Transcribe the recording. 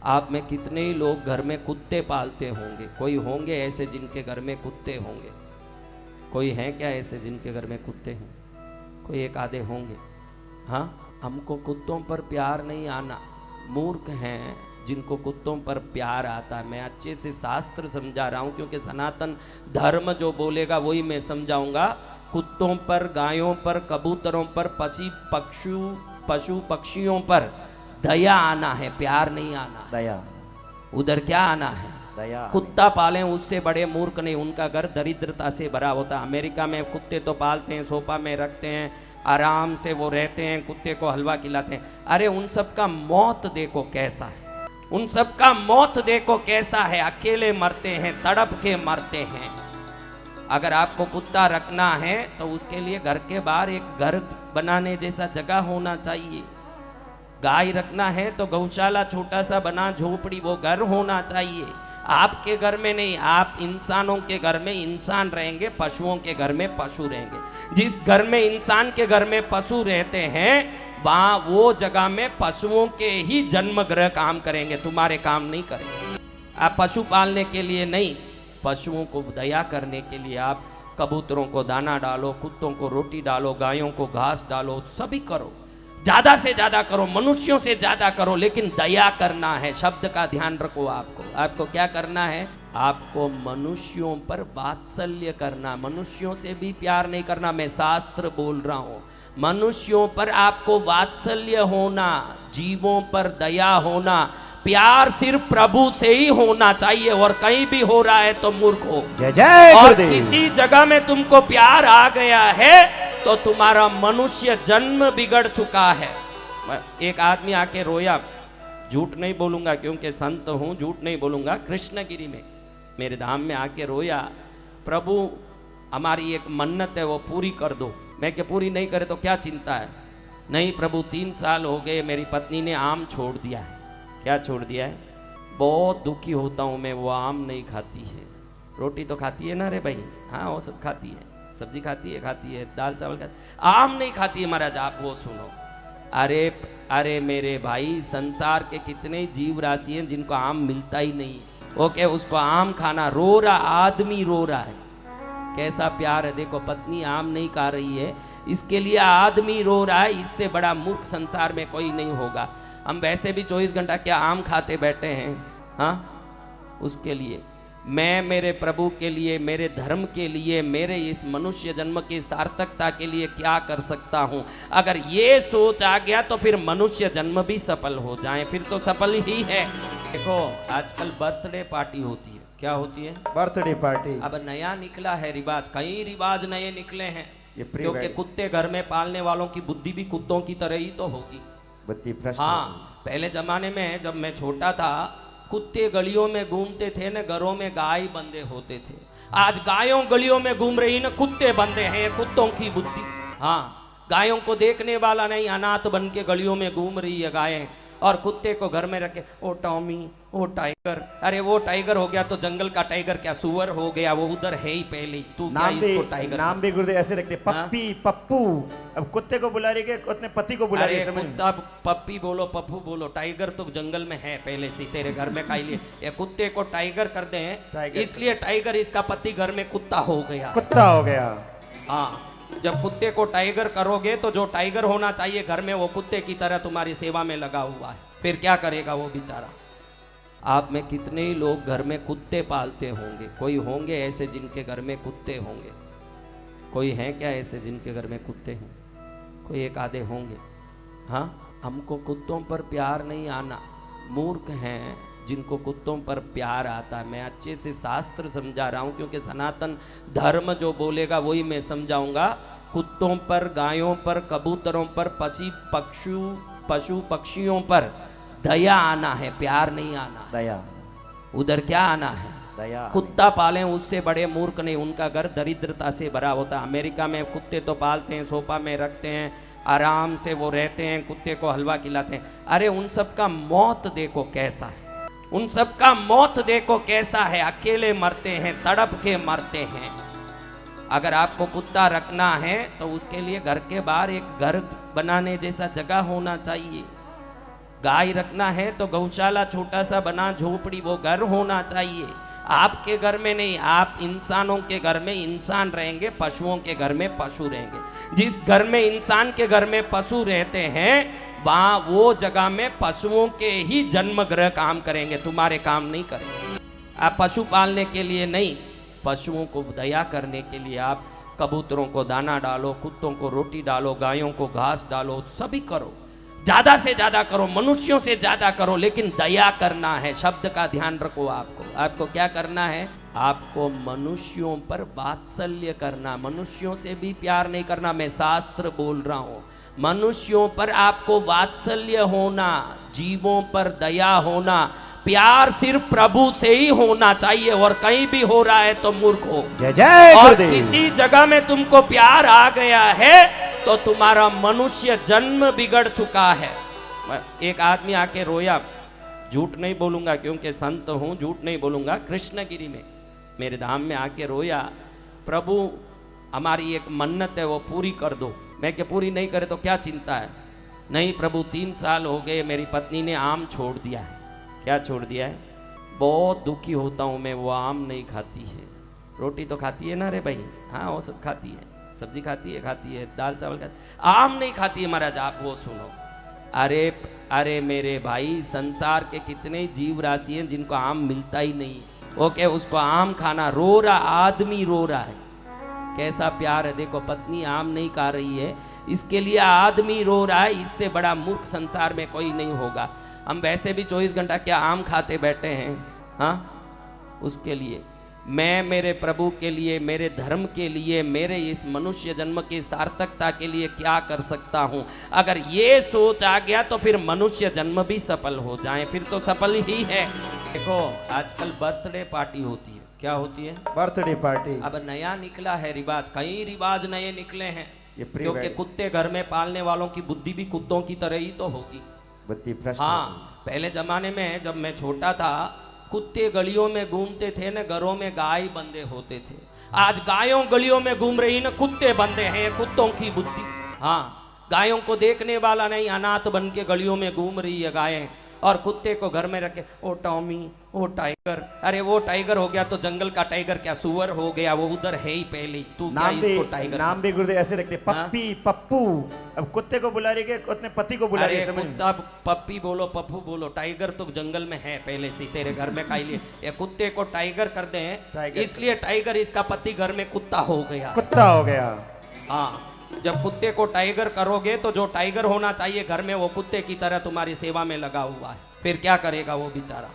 आप में कितने ही लोग घर में कुत्ते पालते होंगे। कोई होंगे ऐसे जिनके घर में कुत्ते होंगे? कोई हैं क्या ऐसे जिनके घर में कुत्ते हैं? कोई एक आधे होंगे। हाँ, हमको कुत्तों पर प्यार नहीं आना। मूर्ख हैं जिनको कुत्तों पर प्यार आता है। मैं अच्छे से शास्त्र समझा रहा हूँ, क्योंकि सनातन धर्म जो बोलेगा वही मैं समझाऊंगा। कुत्तों पर, गायों पर, कबूतरों पर, पशु पक्षियों पर दया आना है, प्यार नहीं आना। दया, उधर क्या आना है? दया। कुत्ता पालें उससे बड़े मूर्ख नहीं, उनका घर दरिद्रता से भरा होता है। अमेरिका में कुत्ते तो पालते हैं, सोफा में रखते हैं, आराम से वो रहते हैं, कुत्ते को हलवा खिलाते हैं। अरे उन सब का मौत देखो कैसा है, उन सब का मौत देखो कैसा है। अकेले मरते हैं, तड़प के मरते हैं। अगर आपको कुत्ता रखना है तो उसके लिए घर के बाहर एक घर बनाने जैसा जगह होना चाहिए। गाय रखना है तो गौशाला छोटा सा बना, झोपड़ी, वो घर होना चाहिए। आपके घर में नहीं, आप इंसानों के घर में इंसान रहेंगे, पशुओं के घर में पशु रहेंगे। जिस घर में इंसान के घर में पशु रहते हैं वहां वो जगह में पशुओं के ही जन्म ग्रह काम करेंगे, तुम्हारे काम नहीं करेंगे। आप पशु पालने के लिए नहीं, पशुओं को दया करने के लिए आप कबूतरों को दाना डालो, कुत्तों को रोटी डालो, गायों को घास डालो, सभी करो, ज्यादा से ज्यादा करो, मनुष्यों से ज्यादा करो, लेकिन दया करना है। शब्द का ध्यान रखो। आपको क्या करना है? आपको मनुष्यों पर वात्सल्य करना। मनुष्यों से भी प्यार नहीं करना, मैं शास्त्र बोल रहा हूं। मनुष्यों पर आपको वात्सल्य होना, जीवों पर दया होना। प्यार सिर्फ प्रभु से ही होना चाहिए, और कहीं भी हो रहा है तो मूर्ख हो। जय जय और गुरुदेव। किसी जगह में तुमको प्यार आ गया है तो तुम्हारा मनुष्य जन्म बिगड़ चुका है। एक आदमी आके रोया, झूठ नहीं बोलूंगा क्योंकि संत हूं, झूठ नहीं बोलूंगा। कृष्णगिरी में मेरे धाम में आके रोया, प्रभु हमारी एक मन्नत है वो पूरी कर दो। मैं क्या पूरी नहीं करे तो क्या चिंता है? नहीं प्रभु, 3 साल हो गए मेरी पत्नी ने आम छोड़ दिया है। क्या छोड़ दिया है? बहुत दुखी होता हूं मैं, वो आम नहीं खाती है। रोटी तो खाती है ना रे भाई? हाँ वो सब खाती है, सब्जी खाती है, दाल चावल खाती है, आम नहीं खाती है महाराज। आप वो सुनो। अरे मेरे भाई, संसार के कितने जीव राशि हैं जिनको आम मिलता ही नहीं। ओके, उसको आम खाना, रो रहा आदमी, रो रहा है। कैसा प्यार है देखो, पत्नी आम नहीं खा रही है, इसके लिए आदमी रो रहा है। इससे बड़ा मूर्ख संसार में कोई नहीं होगा। हम वैसे भी 24 घंटा क्या आम खाते बैठे हैं? हाँ, उसके लिए मैं मेरे प्रभु के लिए, मेरे धर्म के लिए, मेरे इस मनुष्य जन्म की सार्थकता के लिए क्या कर सकता हूं? अगर ये सोच आ गया तो फिर मनुष्य जन्म भी सफल हो जाए, फिर तो सफल ही है। देखो आजकल बर्थडे पार्टी होती है। क्या होती है? Birthday party. अब नया निकला है रिवाज, कई रिवाज नए निकले हैं। क्योंकि कुत्ते घर में पालने वालों की बुद्धि भी कुत्तों की तरह ही तो होगी। हाँ, पहले जमाने में जब मैं छोटा था, कुत्ते गलियों में घूमते थे न, घरों में गाय बंधे होते थे। आज गायों गलियों में घूम रही न, कुत्ते बंधे हैं, कुत्तों की बुद्धि। हाँ, गायों को देखने वाला नहीं, अनाथ बन के गलियों में घूम रही है गायें, और कुत्ते को घर में रखे, ओ टॉमी, ओ टाइगर। अरे वो टाइगर हो गया तो जंगल का टाइगर क्या सुअर हो गया? वो उधर है ही पहले ही। तू क्या इसको टाइगर? नाम भी गुरुदेव ऐसे रखते, पप्पी, पप्पू। अब कुत्ते को बुला रही है, अपने पति को बुला रही है। कुत्ता पप्पी बोलो, पप्पू बोलो, टाइगर तो जंगल में है पहले से, तेरे घर में खाई लिए। ये कुत्ते को टाइगर कर दे, इसलिए टाइगर इसका पति घर में कुत्ता हो गया। कुत्ता हो गया। हाँ, जब कुत्ते को टाइगर करोगे तो जो टाइगर होना चाहिए घर में, वो कुत्ते की तरह तुम्हारी सेवा में लगा हुआ है। फिर क्या करेगा वो बेचारा? आप में कितने ही लोग घर में कुत्ते पालते होंगे। कोई होंगे ऐसे जिनके घर में कुत्ते होंगे? कोई हैं क्या ऐसे जिनके घर में कुत्ते हैं? कोई एक आधे होंगे। हाँ, हमको कुत्तों पर प्यार नहीं आना। मूर्ख हैं जिनको कुत्तों पर प्यार आता है। मैं अच्छे से शास्त्र समझा रहा हूँ, क्योंकि सनातन धर्म जो बोलेगा वही मैं समझाऊंगा। कुत्तों पर, गायों पर, कबूतरों पर, पशु पक्षियों पर दया आना है, प्यार नहीं आना। दया, उधर क्या आना है? दया। कुत्ता पालें उससे बड़े मूर्ख नहीं, उनका घर दरिद्रता से भरा होता है। अमेरिका में कुत्ते तो पालते हैं, सोफा में रखते हैं, आराम से वो रहते हैं, कुत्ते को हलवा खिलाते हैं। अरे उन सब का मौत देखो कैसा है, उन सब का मौत देखो कैसा है। अकेले मरते हैं, तड़प के मरते हैं। अगर आपको कुत्ता रखना है तो उसके लिए घर के बाहर एक घर बनाने जैसा जगह होना चाहिए। गाय रखना है तो गौशाला छोटा सा बना, झोपड़ी, वो घर होना चाहिए। आपके घर में नहीं, आप इंसानों के घर में इंसान रहेंगे, पशुओं के घर में पशु रहेंगे। जिस घर में इंसान के घर में पशु रहते हैं वहां वो जगह में पशुओं के ही जन्म ग्रह काम करेंगे, तुम्हारे काम नहीं करेंगे। आप पशु पालने के लिए नहीं, पशुओं को दया करने के लिए आप कबूतरों को दाना डालो, कुत्तों को रोटी डालो, गायों को घास डालो, सभी करो, ज्यादा से ज्यादा करो, मनुष्यों से ज्यादा करो, लेकिन दया करना है। शब्द का ध्यान रखो। आपको क्या करना है? आपको मनुष्यों पर वात्सल्य करना, मनुष्यों से भी प्यार नहीं करना। मैं शास्त्र बोल रहा हूं, मनुष्यों पर आपको वात्सल्य होना, जीवों पर दया होना। प्यार सिर्फ प्रभु से ही होना चाहिए, और कहीं भी हो रहा है तो मूर्ख हो। जय जय और गुरुदेव। किसी जगह में तुमको प्यार आ गया है तो तुम्हारा मनुष्य जन्म बिगड़ चुका है। एक आदमी आके रोया, झूठ नहीं बोलूंगा क्योंकि संत हूं, झूठ नहीं बोलूंगा, कृष्णगिरी में मेरे धाम में आके रोया, प्रभु हमारी एक मन्नत है वो पूरी कर दो। मैं क्या पूरी नहीं करे तो क्या चिंता है? नहीं प्रभु 3 साल हो गए मेरी पत्नी ने आम छोड़ दिया है। क्या छोड़ दिया है? बहुत दुखी होता हूँ मैं, वो आम नहीं खाती है। रोटी तो खाती है ना रे भाई? हाँ वो सब खाती है, सब्जी खाती है, दाल चावल खाती है, आम नहीं खाती है महाराज। आप वो सुनो, अरे मेरे भाई, संसार के कितने जीव राशि हैं जिनको आम मिलता ही नहीं। ओके, उसको आम खाना, रो रहा आदमी, रो रहा है। कैसा प्यार है देखो, पत्नी आम नहीं खा रही है, इसके लिए आदमी रो रहा है। इससे बड़ा मूर्ख संसार में कोई नहीं होगा। हम वैसे भी 24 घंटा क्या आम खाते बैठे हैं? हाँ, उसके लिए मैं मेरे प्रभु के लिए, मेरे धर्म के लिए, मेरे इस मनुष्य जन्म की सार्थकता के लिए क्या कर सकता हूँ? अगर ये सोच आ गया तो फिर मनुष्य जन्म भी सफल हो जाए, फिर तो सफल ही है। देखो आजकल बर्थडे पार्टी होती है। क्या होती है? Birthday party. अब नया निकला है रिवाज, कई रिवाज नए निकले हैं, ये क्योंकि कुत्ते घर में पालने वालों की बुद्धि भी कुत्तों की तरह ही तो होगी। बुद्धि भ्रष्ट। हाँ, पहले जमाने में जब मैं छोटा था, कुत्ते गलियों में घूमते थे न, घरों में गाय बंधे होते थे। आज गायों गलियों में घूम रही न, कुत्ते बंधे हैं, कुत्तों की बुद्धि। हाँ, गायों को देखने वाला नहीं, अनाथ बन के गलियों में घूम रही है गायें, और कुत्ते को घर में रखे, ओ टॉमी, ओ टाइगर। अरे वो टाइगर हो गया तो जंगल का टाइगर क्या सुअर हो गया? वो उधर है ही पहले, तू क्या इसको टाइगर? नाम भी गुरुदेव ऐसे रखते, पप्पी, पप्पू। अब कुत्ते को बुला रही है, अपने पति को बुला रही है। कुत्ता पप्पी बोलो, पप्पू बोलो, टाइगर तो जंगल में है पहले से, तेरे घर में खाई लिए। ये कुत्ते को टाइगर कर दे, इसलिए टाइगर इसका पति घर में कुत्ता हो गया। कुत्ता हो गया। हाँ, जब कुत्ते को टाइगर करोगे तो जो टाइगर होना चाहिए घर में वो कुत्ते की तरह तुम्हारी सेवा में लगा हुआ है, फिर क्या करेगा वो बेचारा?